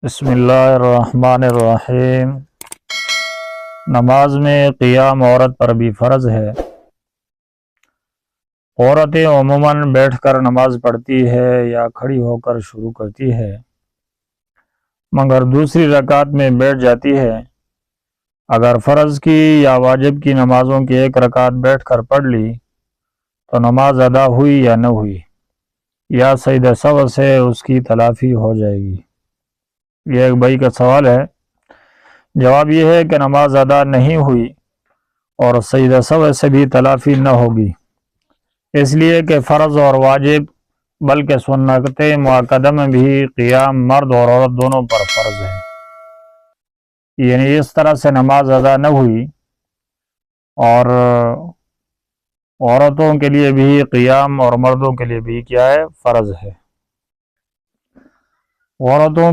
بسم اللہ الرحمن الرحیم۔ نماز میں قیام عورت پر بھی فرض ہے۔ عورتیں عموماً بیٹھ کر نماز پڑھتی ہے یا کھڑی ہو کر شروع کرتی ہے، مگر دوسری رکعت میں بیٹھ جاتی ہے۔ اگر فرض کی یا واجب کی نمازوں کی ایک رکعت بیٹھ کر پڑھ لی تو نماز ادا ہوئی یا نہ ہوئی، یا سجدہ سہو سے اس کی تلافی ہو جائے گی؟ یہ ایک بھائی کا سوال ہے۔ جواب یہ ہے کہ نماز ادا نہیں ہوئی اور سجدہ سہو سے بھی تلافی نہ ہوگی، اس لیے کہ فرض اور واجب بلکہ سنت مؤکدہ میں بھی قیام مرد اور عورت دونوں پر فرض ہے، یعنی اس طرح سے نماز ادا نہ ہوئی۔ اور عورتوں کے لیے بھی قیام اور مردوں کے لیے بھی کیا ہے؟ فرض ہے۔ عورتوں